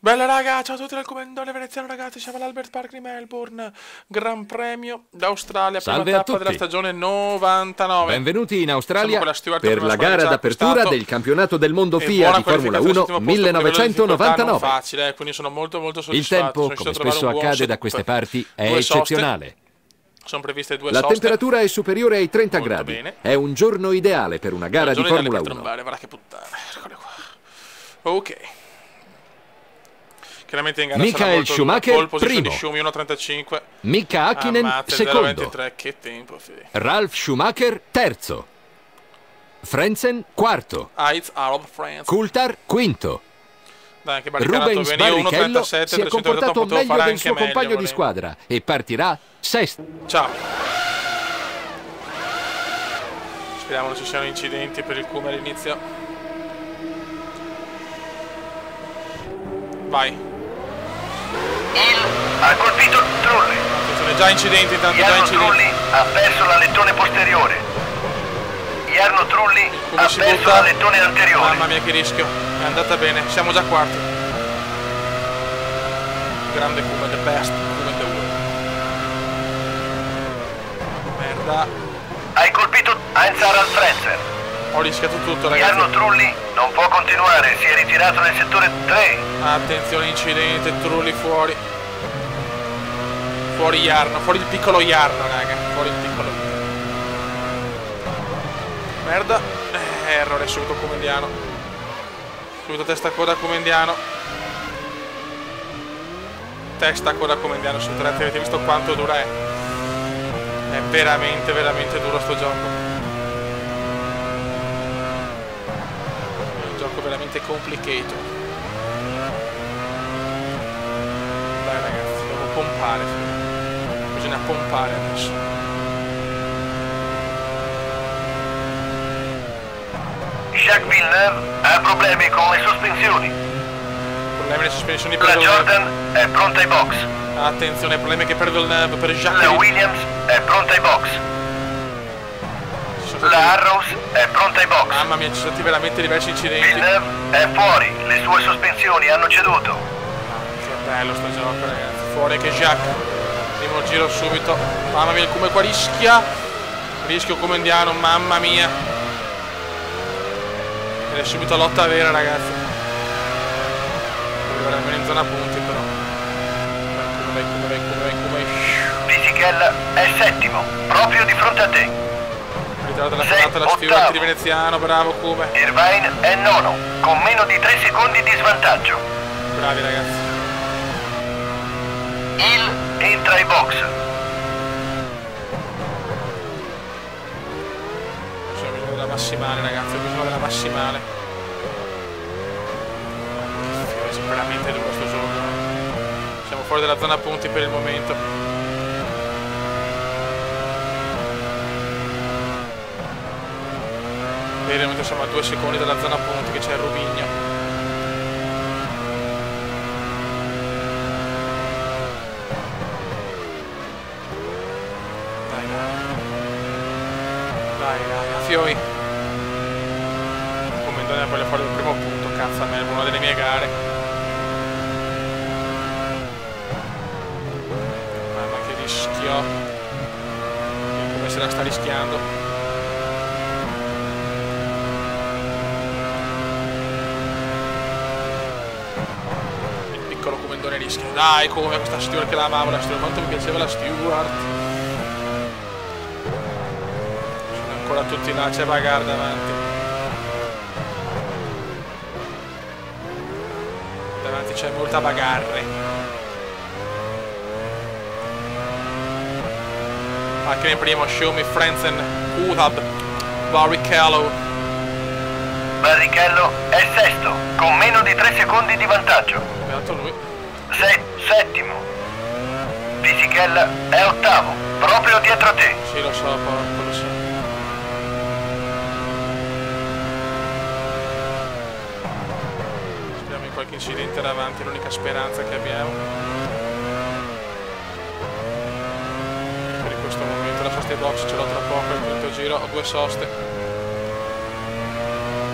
Bella raga, ciao a tutti dal Comendone Veneziano ragazzi, siamo all'Albert Park di Melbourne, Gran Premio d'Australia, prima Salve a tappa della tutti. stagione 99. Benvenuti in Siamo Australia con la Stewart, per prima la squadra gara già d'apertura acquistato. del campionato del mondo E FIA buona di Formula qualificazione 1 settimo posto, con livello di difficoltà non 1999. facile, quindi sono molto Il soddisfatto. tempo, Sono riuscito come a trovare spesso un buon accade da setup. queste parti, è Due soste. eccezionale. Sono previste due La soste. temperatura è superiore ai 30 Molto gradi. bene. È un giorno ideale per una gara di Ragione Formula dalle 1. trombare, guarda che puttana. Eccole qua. Ok. Chiaramente in gara sarà Michael molto Schumacher, pole position primo. di Schumi 1.35. Mika Hakkinen, Ammazza, secondo. 0.23, che tempo, fi. Ralf Schumacher, terzo. Frentzen, quarto. Heights, Arab, France. Coulthard, quinto. Dai, anche barricanato Rubens bene, io Barrichello 1.37, si è 388 comportato potevo meglio fare del anche suo meglio, compagno di volendo. squadra e partirà sesto. Ciao. Speriamo non ci siano incidenti per il Kuma all'inizio. Vai. Ha colpito Trulli. Attenzione, già incidenti, intanto già Jarno incidenti. Trulli ha perso l'alettone posteriore. Jarno Trulli Come ha si perso butta? l'alettone anteriore. Mamma mia che rischio. È andata bene, siamo già quarti. Grande Kuma, the best Kuma in the world. Merda. Hai colpito Heinz Harald Frentzen. Ho rischiato tutto Jarno ragazzi. Trulli non può continuare, si è ritirato nel settore 3. Attenzione incidente, Trulli fuori. Fuori Jarno, fuori il piccolo Jarno raga. Fuori il piccolo. Merda. Errore subito Comendiano. Subito testa coda Comendiano. Testa coda Comendiano su 3, avete visto quanto dura è? È veramente duro sto gioco. È un gioco veramente complicated. Dai ragazzi, devo pompare. Bisogna pompare adesso. Jacques Villeneuve ha problemi con le sospensioni. Problemi alle sospensioni La per Villeneuve. Jordan è pronta ai box. Attenzione, problemi che per Villeneuve, per La Jacques. Williams è pronta ai box. La Arrows è pronta ai box. Mamma mia, ci sono stati veramente diversi incidenti. Villeneuve è fuori, le sue sospensioni hanno ceduto. Che bello sto gioco ragazzi. Fuori anche Jacques. Primo giro subito. Mamma mia, il Kuma qua rischia. Rischio Comendiano, mamma mia. Ed è subito lotta vera ragazzi. Deve almeno in zona punti però. Vai. Fisichella è settimo, proprio di fronte a te. Ritirato dalla Sei fermata la Stewart ottavo. di Veneziano, bravo Kuma. Irvine è nono, con meno di 3 secondi di svantaggio. Bravi ragazzi. Hill entra ai box. C'è bisogno della massimale ragazzi, ho bisogno della massimale. È veramente duro sto gioco. Siamo fuori dalla zona punti per il momento. Per il momento siamo a 2 secondi dalla zona punti che c'è il Rubigno. Dai, a Fioi. Comendone voglio fare il primo punto, cazzo a me, una delle mie gare. Mamma che rischio. Come se la sta rischiando. Il piccolo Comendone rischia. Dai, come questa Stewart che la amavo, la Stewart, quanto mi piaceva la Stewart. Ancora tutti là, c'è Bagard davanti. Davanti c'è molta bagarre. Anche in primo, Schumi, Frentzen, Coulthard, Barrichello. Barrichello è sesto, con meno di 3 secondi di vantaggio. Beato lui. Settimo. Fisichella è ottavo, proprio dietro a te. Sì, lo so, porco, lo so. Speriamo in qualche incidente davanti, è l'unica speranza che abbiamo. Per questo momento la sosta ai box ce l'ho tra poco, al quinto giro ho 2 soste.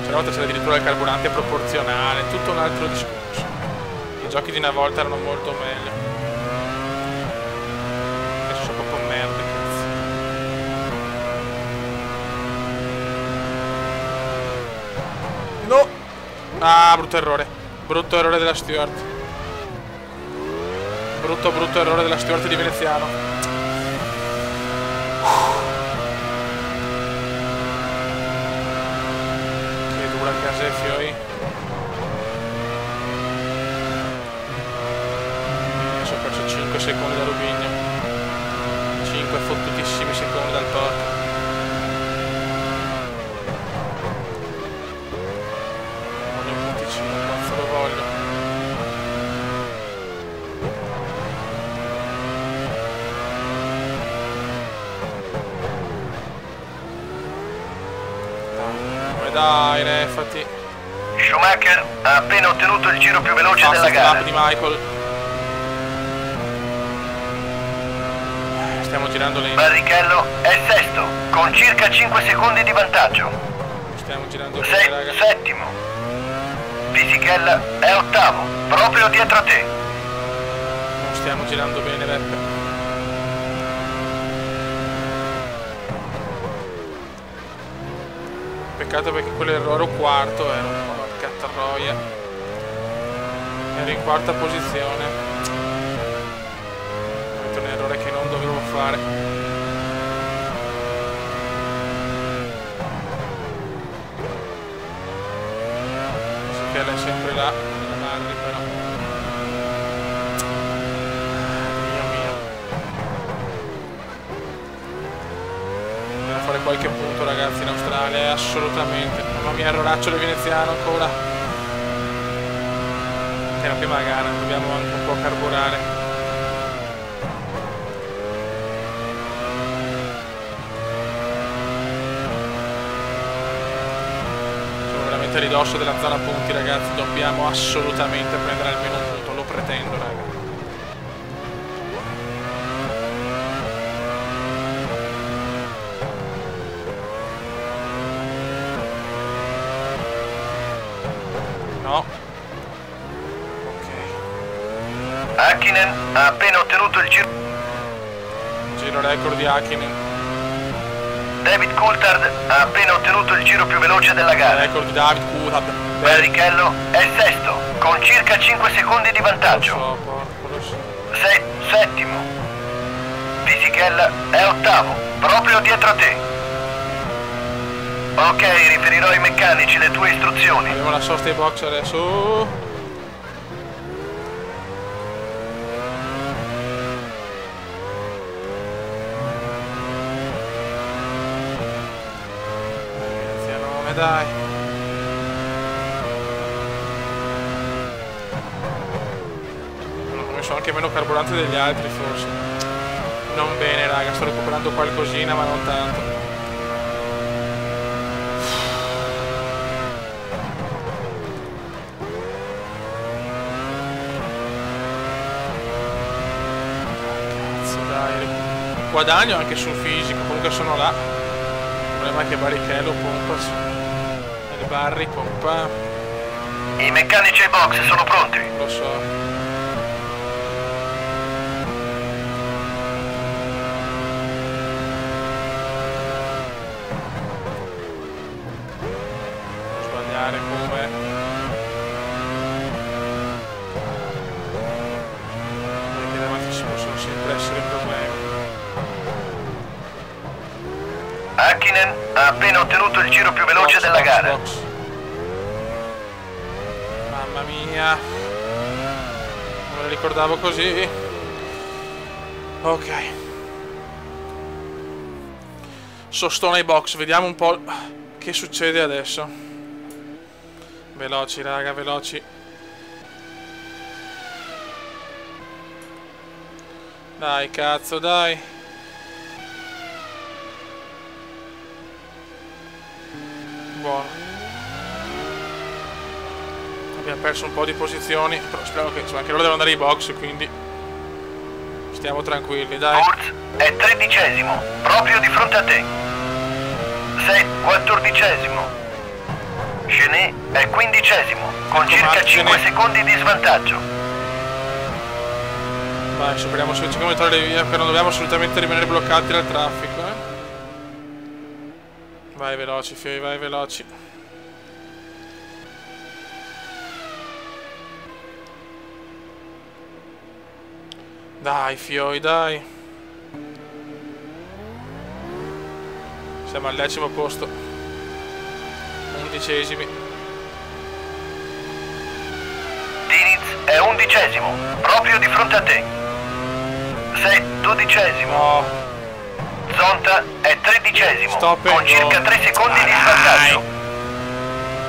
Cioè, una volta c'era addirittura il carburante proporzionale, tutto un altro discorso. giochi di una volta erano molto meglio. Adesso sono proprio merda, cazzo. No! Ah, brutto errore. Brutto errore della Stewart. Brutto errore della Stewart di Veneziano. Che dura il case fioi. Adesso ho perso 5 secondi da Rubigno. 5 fottutissimi secondi dal torque. Voglio un punticino, cazzo lo voglio. Dai, refati. Schumacher ha appena ottenuto il giro più veloce della gara. Di Michael. Stiamo girando lento. Barrichello è sesto, con circa 5 secondi di vantaggio. Stiamo girando lento, raga. Settimo. Fisichella è ottavo, proprio dietro a te. Non stiamo girando bene, Beppe. Peccato perché quell'errore ero quarto, era un po' porca troia. Ero in quarta posizione. Ho fatto un errore che non dovevo fare. Fisichella è sempre là, nella Marri però. Fare qualche punto, ragazzi, in Australia, assolutamente. Mamma mia, erroraccio del veneziano ancora. Che è la prima gara, dobbiamo anche un po' carburare. Sono veramente a ridosso della zona punti, ragazzi, dobbiamo assolutamente prendere almeno un punto, lo pretendo, ragazzi. No. Ok. Häkkinen ha appena ottenuto il giro. Giro record di Häkkinen. David Coulthard ha appena ottenuto il giro più veloce della gara. Record di David Coulthard. Barrichello è sesto, con circa 5 secondi di vantaggio. Lo so, porco, lo so. Settimo. Fisichella è ottavo, proprio dietro a te. Ok, riferirò ai meccanici le tue istruzioni. Abbiamo la sosta ai box adesso. Venezianone, dai. Ho messo anche meno carburante degli altri forse. Non bene, raga, sto recuperando qualcosina ma non tanto. Guadagno anche sul fisico, comunque sono là. Il problema è che Barrichello pompa. Il Barry pompa. I meccanici ai box sono pronti. Lo so. Non sbagliare come. Perché davanti ci possono sempre essere problemi. Häkkinen ha appena ottenuto il giro più veloce della gara. Mamma mia, non me lo ricordavo così. Ok, sostone ai box, vediamo un po' che succede adesso. Veloci, raga, veloci. Dai, cazzo, dai. Buono. Abbiamo perso un po' di posizioni, però speriamo che anche loro devono andare ai box, quindi stiamo tranquilli, dai. Kurz è 13°, proprio di fronte a te. Sei 14°. Chenet è 15°, con circa 5 secondi di svantaggio. Vai, superiamo su 5 km le vie perché non dobbiamo assolutamente rimanere bloccati dal traffico, Vai veloci, figli, vai veloci. Dai, fioi, dai. Siamo al 10° posto. 11esimi. Diniz è 11esimo, proprio di fronte a te. Sei 12esimo. No. Zonta è 13esimo, Stop and con go. circa 3 secondi di svantaggio.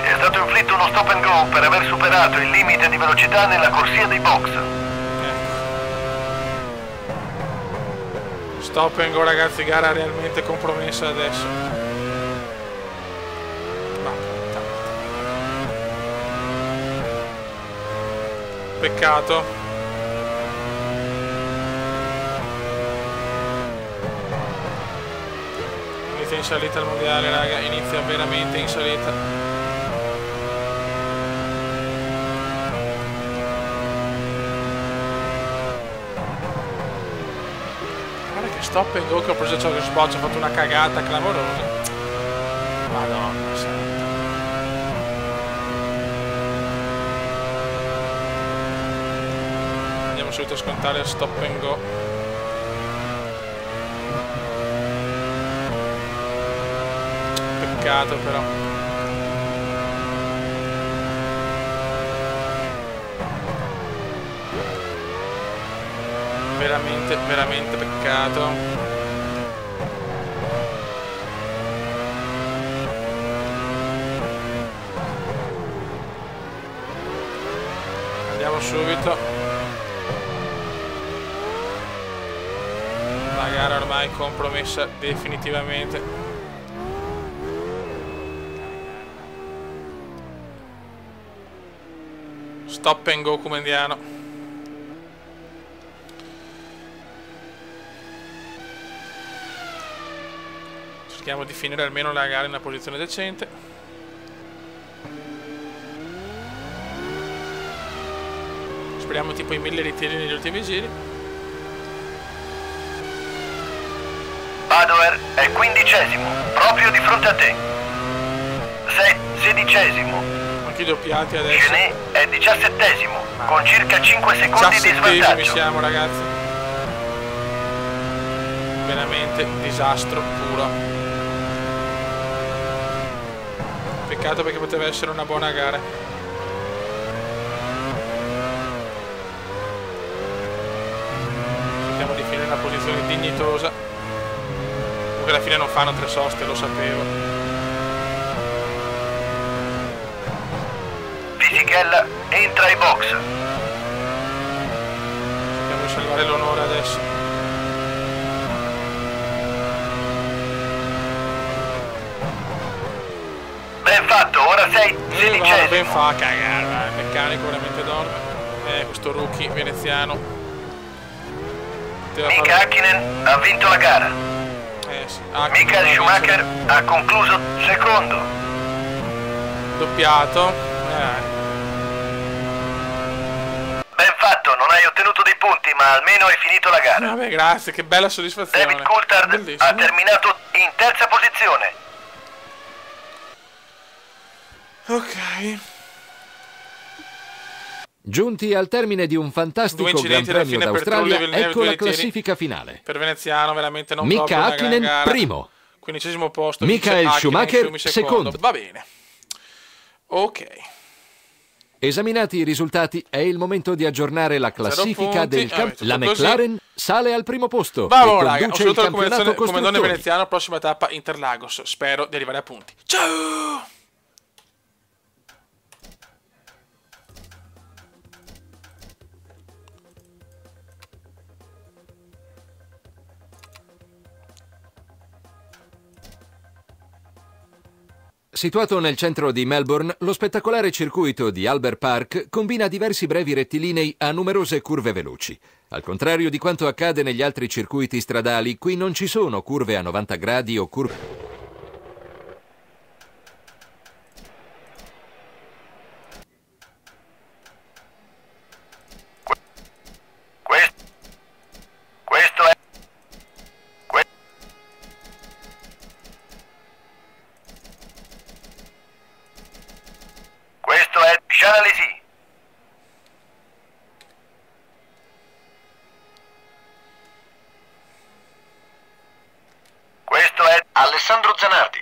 Ti è stato inflitto uno stop and go per aver superato il limite di velocità nella corsia dei box. Stop and go, ragazzi, gara realmente compromessa adesso. Ma puttana. Peccato. Inizia in salita il mondiale, raga, inizia veramente in salita. Stop and go che ho preso Charlie Spot, ho fatto una cagata clamorosa. Madonna santa. Andiamo subito a scontare il stop and go. Peccato però. Veramente, veramente peccato. Andiamo subito. La gara ormai compromessa definitivamente. Stop and go Comendiano. Cerchiamo di finire almeno la gara in una posizione decente. Speriamo tipo i 1000 ritiri negli ultimi giri. Badoer è 15esimo, proprio di fronte a te. Sei 16esimo. Anche i doppiati adesso. Genet è 17esimo, con circa 5 secondi di 17esimi svantaggio. siamo, ragazzi. Veramente disastro puro. Peccato perché poteva essere una buona gara. Cerchiamo di finire in una posizione dignitosa. Comunque alla fine non fanno 3 soste, lo sapevo. Fisichella entra ai box. Cerchiamo di salvare l'onore adesso. Ben fatto, ora sei Ben 16esimo. fa cagare, il meccanico veramente dorme. Questo rookie veneziano. Poteva Mika fare- Hakkinen ha vinto la gara. sì. Michael Schumacher ha concluso secondo. Doppiato. Ben fatto, non hai ottenuto dei punti, ma almeno hai finito la gara. Vabbè, grazie, che bella soddisfazione. David Coulthard Bellissimo. ha terminato in terza posizione. Ok. Giunti al termine di un fantastico Due Gran incidenti alla Premio fine per d'Australia, Trulli, Villeneuve, ecco due la ritiri. classifica finale. Per veneziano veramente non Mika proprio una gran Hakkinen gara. primo. 15° posto. Michael vince Schumacher Hakkinen, Schumi secondo. Va bene. Ok. Esaminati i risultati, è il momento di aggiornare la classifica punti, del camp. tutto La così. McLaren sale al primo posto Bravo e raga, ho conduce il saluto la campionato come donne costruttori. veneziano, prossima tappa Interlagos. Spero di arrivare a punti. Ciao! Situato nel centro di Melbourne, lo spettacolare circuito di Albert Park combina diversi brevi rettilinei a numerose curve veloci. Al contrario di quanto accade negli altri circuiti stradali, qui non ci sono curve a 90 gradi o curve... Alessandro Zanardi.